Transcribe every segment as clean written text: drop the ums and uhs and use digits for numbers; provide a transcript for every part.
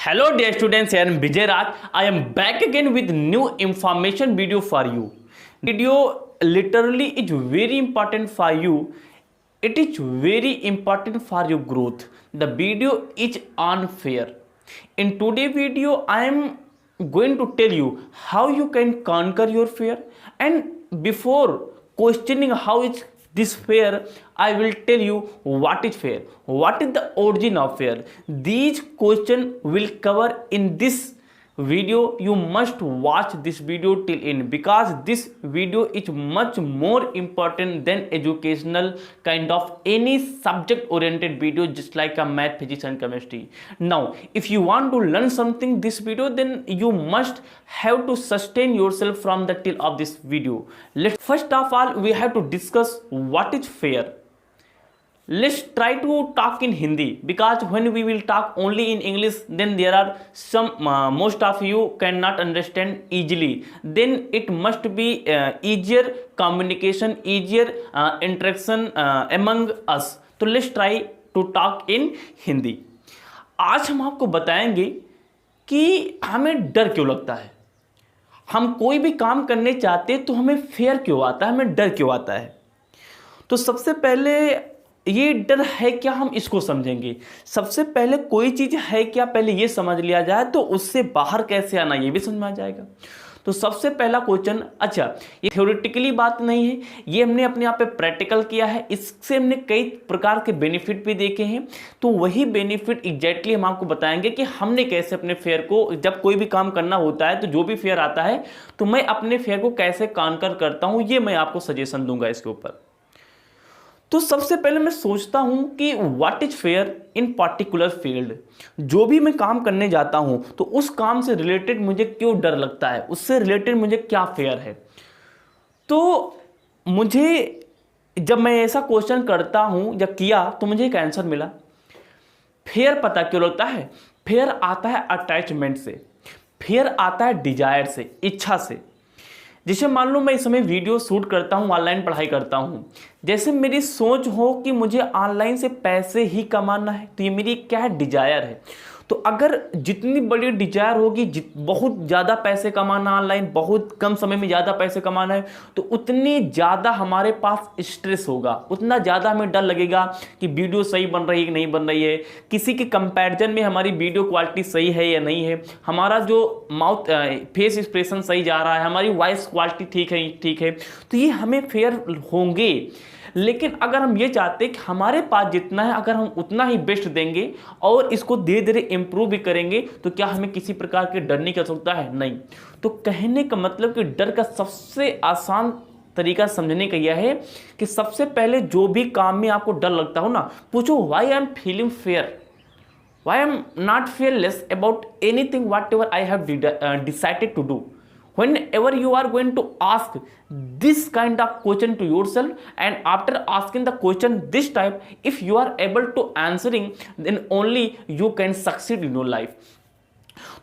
Hello dear students, here I am Vijay Raj. I am back again with new information video for you. Video literally is very important for you. It is very important for your growth. The video is on fear. In today's video, I am going to tell you how you can conquer your fear. And before questioning how is this fear, I will tell you what is fear, what is the origin of fear. These questions will cover in this video. You must watch this video till end because this video is much more important than educational kind of any subject oriented video, just like a math, physics and chemistry. Now if you want to learn something this video, then you must have to sustain yourself from the till of this video. First of all, we have to discuss what is fear. Let's try to talk in Hindi, because when we will talk only in English, then there are some most of you cannot understand easily. Then it must be easier communication, easier interaction among us. तो let's try to talk in Hindi. आज हम आपको बताएंगे कि हमें डर क्यों लगता है. हम कोई भी काम करने चाहते तो हमें फेयर क्यों आता है, हमें डर क्यों आता है. तो सबसे पहले ये डर है क्या, हम इसको समझेंगे. सबसे पहले कोई चीज़ है क्या, पहले ये समझ लिया जाए तो उससे बाहर कैसे आना ये भी समझ में आ जाएगा. तो सबसे पहला क्वेश्चन, अच्छा ये थ्योरेटिकली बात नहीं है, ये हमने अपने आप पे प्रैक्टिकल किया है. इससे हमने कई प्रकार के बेनिफिट भी देखे हैं. तो वही बेनिफिट एग्जैक्टली हम आपको बताएंगे कि हमने कैसे अपने फेयर को, जब कोई भी काम करना होता है तो जो भी फेयर आता है तो मैं अपने फेयर को कैसे कॉन्कर करता हूँ, ये मैं आपको सजेशन दूंगा इसके ऊपर. तो सबसे पहले मैं सोचता हूं कि what is fair in particular field. जो भी मैं काम करने जाता हूं तो उस काम से रिलेटेड मुझे क्यों डर लगता है, उससे रिलेटेड मुझे क्या फेयर है. तो मुझे जब मैं ऐसा क्वेश्चन करता हूं या किया तो मुझे एक आंसर मिला. फेयर पता क्यों लगता है, फेयर आता है अटैचमेंट से, फेयर आता है डिजायर से, इच्छा से. जैसे मान लो मैं इस समय वीडियो शूट करता हूँ, ऑनलाइन पढ़ाई करता हूँ, जैसे मेरी सोच हो कि मुझे ऑनलाइन से पैसे ही कमाना है, तो ये मेरी क्या है, डिजायर है. तो अगर जितनी बड़ी डिजायर होगी, बहुत ज़्यादा पैसे कमाना ऑनलाइन, बहुत कम समय में ज़्यादा पैसे कमाना है, तो उतनी ज़्यादा हमारे पास स्ट्रेस होगा, उतना ज़्यादा हमें डर लगेगा कि वीडियो सही बन रही है कि नहीं बन रही है, किसी के कंपैरिजन में हमारी वीडियो क्वालिटी सही है या नहीं है, हमारा जो माउथ फेस एक्सप्रेशन सही जा रहा है, हमारी वॉइस क्वालिटी ठीक है. तो ये हमें फेयर होंगे. लेकिन अगर हम ये चाहते हैं कि हमारे पास जितना है अगर हम उतना ही बेस्ट देंगे और इसको धीरे धीरे इम्प्रूव भी करेंगे, तो क्या हमें किसी प्रकार के डर नहीं कर सकता है, नहीं. तो कहने का मतलब कि डर का सबसे आसान तरीका समझने का यह है कि सबसे पहले जो भी काम में आपको डर लगता हो ना, पूछो why I am feeling fair, why I am not fearless about anything whatever I have decided to do. Whenever you are going to ask this kind of question to yourself, and after asking the question this type, if you are able to answering, then only you can succeed in your life.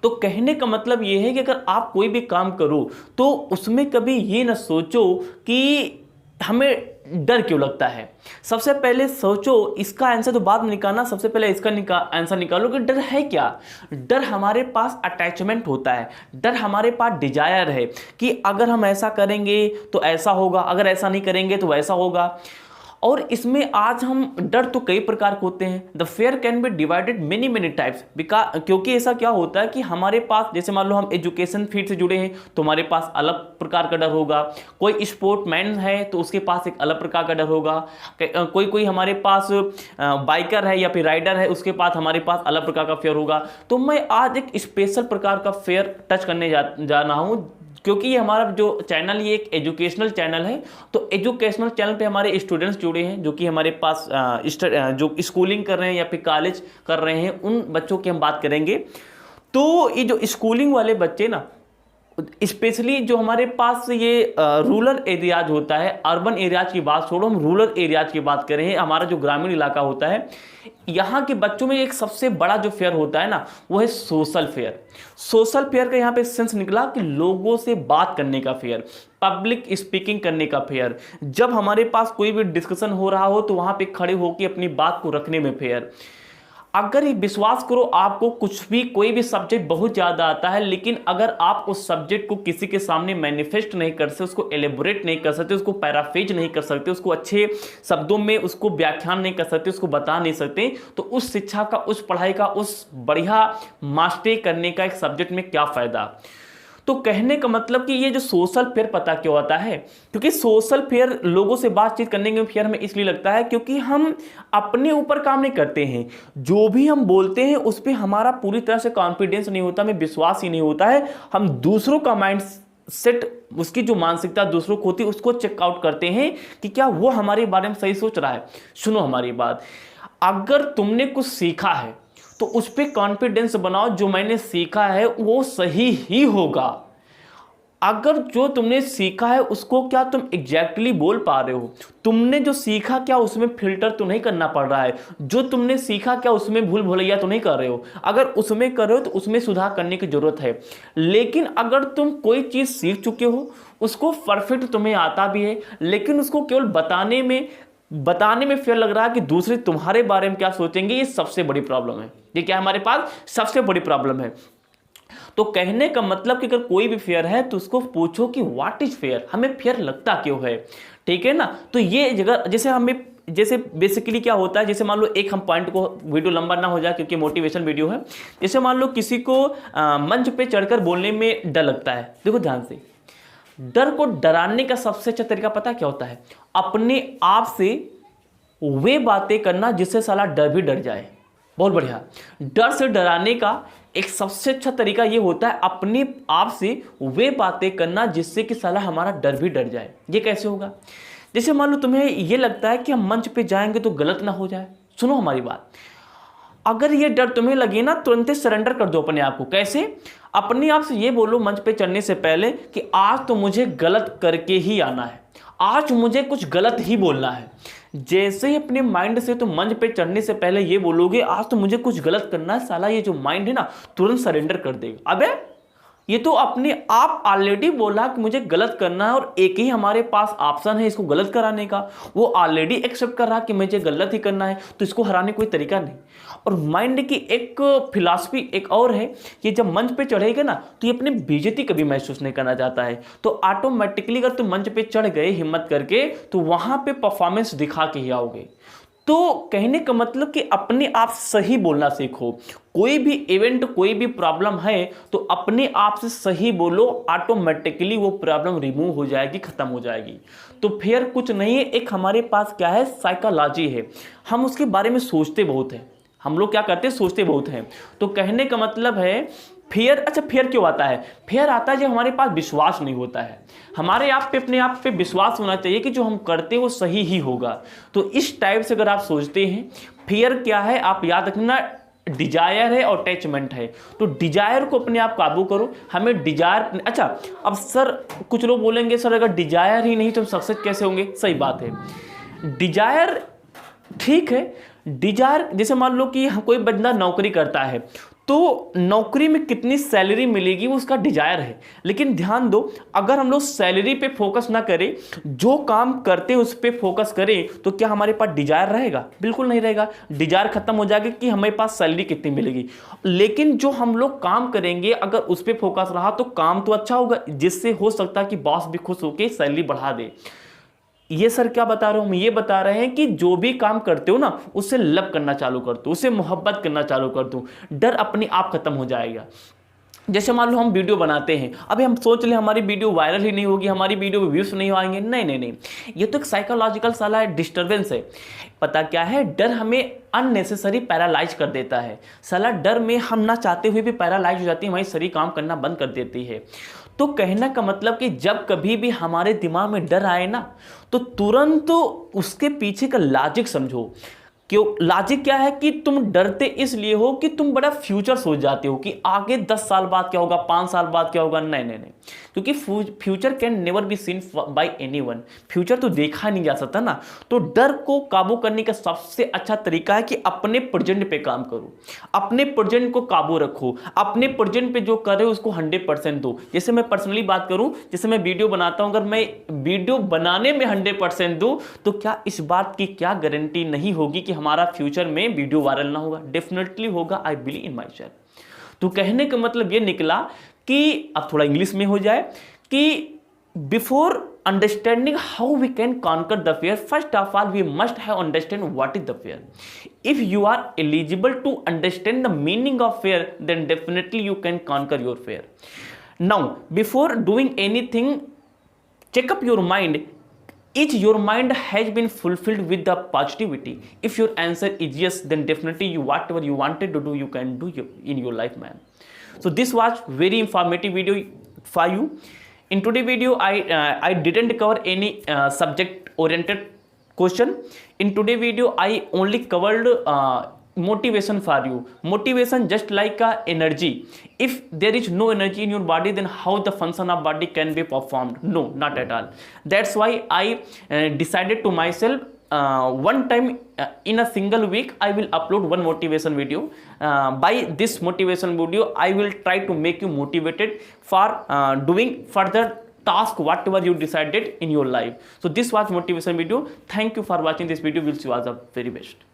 तो कहने का मतलब ये है कि अगर आप कोई भी काम करो तो उसमें कभी ये ना सोचो कि हमें डर क्यों लगता है. सबसे पहले सोचो, इसका आंसर तो बाद में निकालना, सबसे पहले इसका आंसर निकालो कि डर है क्या. डर हमारे पास अटैचमेंट होता है, डर हमारे पास डिजायर है कि अगर हम ऐसा करेंगे तो ऐसा होगा, अगर ऐसा नहीं करेंगे तो वैसा होगा. और इसमें आज हम डर तो कई प्रकार के होते हैं. The fair can be divided many types, क्योंकि ऐसा क्या होता है कि हमारे पास, जैसे मान लो हम एजुकेशन फील्ड से जुड़े हैं तो हमारे पास अलग प्रकार का डर होगा. कोई स्पोर्टमैन है तो उसके पास एक अलग प्रकार का डर होगा. कोई हमारे पास बाइकर है या फिर राइडर है, उसके पास हमारे पास अलग प्रकार का फेयर होगा. तो मैं आज एक स्पेशल प्रकार का फेयर टच करने जा रहा हूँ, क्योंकि ये हमारा जो चैनल, ये एक एजुकेशनल चैनल है. तो एजुकेशनल चैनल पे हमारे स्टूडेंट्स जुड़े हैं जो कि हमारे पास जो स्कूलिंग कर रहे हैं या फिर कॉलेज कर रहे हैं, उन बच्चों की हम बात करेंगे. तो ये जो स्कूलिंग वाले बच्चे ना, स्पेशली जो हमारे पास ये रूरल एरियाज होता है, अर्बन एरियाज की बात छोड़ो, हम रूरल एरियाज की बात करें, हमारा जो ग्रामीण इलाका होता है, यहाँ के बच्चों में एक सबसे बड़ा जो फेयर होता है ना, वो है सोशल फेयर. सोशल फेयर का यहाँ पे सेंस निकला कि लोगों से बात करने का फेयर, पब्लिक स्पीकिंग करने का फेयर. जब हमारे पास कोई भी डिस्कशन हो रहा हो तो वहाँ पे खड़े होकर अपनी बात को रखने में फेयर. अगर ये विश्वास करो, आपको कुछ भी कोई भी सब्जेक्ट बहुत ज़्यादा आता है, लेकिन अगर आप उस सब्जेक्ट को किसी के सामने मैनिफेस्ट नहीं कर सकते, उसको एलेबोरेट नहीं कर सकते, उसको पैराफ्रेज नहीं कर सकते, उसको अच्छे शब्दों में उसको व्याख्यान नहीं कर सकते, उसको बता नहीं सकते, तो उस शिक्षा का, उस पढ़ाई का, उस बढ़िया मास्टरी करने का एक सब्जेक्ट में क्या फ़ायदा। तो कहने का मतलब कि ये जो सोशल फेयर पता क्यों होता है, क्योंकि सोशल फेयर लोगों से बातचीत करने में फेयर हमें इसलिए लगता है क्योंकि हम अपने ऊपर काम नहीं करते हैं, जो भी हम बोलते हैं उस पर हमारा पूरी तरह से कॉन्फिडेंस नहीं होता, हमें विश्वास ही नहीं होता है। हम दूसरों का माइंड सेट, उसकी जो मानसिकता दूसरों को होती है उसको चेकआउट करते हैं कि क्या वो हमारे बारे में सही सोच रहा है। सुनो हमारी बात, अगर तुमने कुछ सीखा है तो उस पर कॉन्फिडेंस बनाओ, जो मैंने सीखा है वो सही ही होगा। अगर जो तुमने सीखा है उसको क्या तुम एग्जैक्टली बोल पा रहे हो, तुमने जो सीखा क्या उसमें फिल्टर तो नहीं करना पड़ रहा है, जो तुमने सीखा क्या उसमें भूल भुलैया तो नहीं कर रहे हो। अगर उसमें कर रहे हो तो उसमें सुधार करने की जरूरत है। लेकिन अगर तुम कोई चीज़ सीख चुके हो, उसको परफेक्ट तुम्हें आता भी है, लेकिन उसको केवल बताने में फेयर लग रहा है कि दूसरे तुम्हारे बारे में क्या सोचेंगे, ये सबसे बड़ी प्रॉब्लम है। ये क्या हमारे पास सबसे बड़ी प्रॉब्लम है। तो कहने का मतलब कि अगर कोई भी फेयर है तो उसको पूछो कि व्हाट इज फेयर, हमें फेयर लगता क्यों है, ठीक है ना। तो ये जगह जैसे बेसिकली क्या होता है, जैसे मान लो एक हम पॉइंट को, वीडियो लंबा ना हो जाए क्योंकि मोटिवेशन वीडियो है। जैसे मान लो किसी को मंच पे चढ़कर बोलने में डर लगता है। देखो ध्यान से, डर को डराने का सबसे अच्छा तरीका पता क्या होता है, अपने आप से वे बातें करना जिससे साला डर भी डर जाए। बहुत बढ़िया। डर से डराने का एक सबसे अच्छा तरीका ये होता है अपने आप से वे बातें करना जिससे कि साला हमारा डर भी डर जाए। ये कैसे होगा, जैसे मान लो तुम्हें ये लगता है कि हम मंच पे जाएंगे तो गलत ना हो जाए। सुनो हमारी बात, अगर ये डर तुम्हें लगे ना, तुरंत सरेंडर कर दो अपने आप को। कैसे, अपने आप से ये बोलो मंच पे चढ़ने से पहले कि आज तो मुझे गलत करके ही आना है, आज मुझे कुछ गलत ही बोलना है। जैसे ही अपने माइंड से तुम मंच पे चढ़ने से पहले ये बोलोगे आज तो मुझे कुछ गलत करना है, साला ये जो माइंड है ना तुरंत सरेंडर कर देगा। अबे ये तो अपने आप ऑलरेडी बोला कि मुझे गलत करना है और एक ही हमारे पास ऑप्शन है इसको गलत कराने का। वो ऑलरेडी एक्सेप्ट कर रहा कि मुझे गलत ही करना है, तो इसको हराने कोई तरीका नहीं। और माइंड की एक फिलॉसफी एक और है कि जब मंच पे चढ़ेगा ना तो ये अपनी बेइज्जती कभी महसूस नहीं करना चाहता है। तो ऑटोमेटिकली अगर तुम मंच पे चढ़ गए हिम्मत करके तो वहां पे परफॉर्मेंस दिखा के ही आओगे। तो कहने का मतलब कि अपने आप सही बोलना सीखो। कोई भी इवेंट, कोई भी प्रॉब्लम है तो अपने आप से सही बोलो, ऑटोमेटिकली वो प्रॉब्लम रिमूव हो जाएगी, खत्म हो जाएगी। तो फिर कुछ नहीं है, एक हमारे पास क्या है, साइकोलॉजी है। हम उसके बारे में सोचते बहुत हैं, हम लोग क्या करते हैं, सोचते बहुत हैं। तो कहने का मतलब है फियर, अच्छा फियर क्यों आता है, फियर आता है जब हमारे पास विश्वास नहीं होता है। हमारे आप पे, अपने आप पे विश्वास होना चाहिए कि जो हम करते हैं वो सही ही होगा। तो इस टाइप से अगर आप सोचते हैं, फियर क्या है आप याद रखना, डिजायर है और अटैचमेंट है। तो डिजायर को अपने आप काबू करो, हमें डिजायर, अच्छा अब सर कुछ लोग बोलेंगे सर अगर डिजायर ही नहीं तो हम सक्सेस कैसे होंगे। सही बात है, डिजायर ठीक है। डिजायर जैसे मान लो कि कोई बंदा नौकरी करता है तो नौकरी में कितनी सैलरी मिलेगी वो उसका डिजायर है। लेकिन ध्यान दो, अगर हम लोग सैलरी पे फोकस ना करें, जो काम करते हैं उस पे फोकस करें, तो क्या हमारे पास डिजायर रहेगा? बिल्कुल नहीं रहेगा। डिजायर खत्म हो जाएगा कि हमारे पास सैलरी कितनी मिलेगी। लेकिन जो हम लोग काम करेंगे अगर उस पर फोकस रहा तो काम तो अच्छा होगा, जिससे हो सकता है कि बॉस भी खुश होकर सैलरी बढ़ा दे। ये सर क्या बता रहे हो, हम ये बता रहे हैं कि जो भी काम करते हो ना उससे लव करना चालू कर दो, उससे मोहब्बत करना चालू कर दो, डर अपने आप खत्म हो जाएगा। जैसे मान लो हम वीडियो बनाते हैं, अभी हम सोच ले हमारी वीडियो वायरल ही नहीं होगी, हमारी वीडियो में व्यूज नहीं आएंगे। नहीं नहीं नहीं, ये तो एक साइकोलॉजिकल साला डिस्टर्बेंस है। पता क्या है, डर हमें अननेसेसरी पैरालाइज कर देता है। साला डर में हम ना चाहते हुए भी पैरालाइज हो जाती है, हमारी शरीर काम करना बंद कर देती है। तो कहने का मतलब कि जब कभी भी हमारे दिमाग में डर आए ना तो तुरंत तो उसके पीछे का लॉजिक समझो। क्यों लॉजिक क्या है कि तुम डरते इसलिए हो कि तुम बड़ा फ्यूचर सोच जाते हो कि आगे 10 साल बाद क्या होगा, 5 साल बाद क्या होगा। नहीं नहीं नहीं, क्योंकि future can never be seen bye anyone. Future तो देखा नहीं जा सकता ना। तो डर को काबू करने का सबसे अच्छा तरीका है कि अपने प्रेजेंट पे काम करो, अपने प्रेजेंट को काबू रखो, अपने प्रेजेंट पे जो कर रहे हो उसको 100% दो। जैसे मैं पर्सनली बात करूं, जैसे मैं वीडियो बनाता हूं, अगर मैं वीडियो बनाने में 100% दूं तो क्या इस बात की क्या गारंटी नहीं होगी कि हमारा फ्यूचर में वीडियो वायरल ना होगा, डेफिनेटली होगा, I believe in my self. तो कहने का मतलब ये निकला कि अब थोड़ा इंग्लिश में हो जाए कि before understanding how we can conquer the fear, first of all we must have understand what is the fear. If you are eligible to understand the meaning of fear, then definitely you can conquer your fear. Now before doing anything, check up your mind. Each your mind has been fulfilled with the positivity. If your answer is yes, then definitely you whatever you wanted to do, you can do in your life, man. So this was very informative video for you. In today video, I didn't cover any subject oriented question. In today video, I only covered motivation for you. Motivation just like a energy. If there is no energy in your body, then how the function of body can be performed? No, not at all. That's why I decided to myself, one time in a single week I will upload one motivation video. By this motivation video I will try to make you motivated for doing further task whatever you decided in your life. So this was motivation video. Thank you for watching this video. We'll see you all the very best.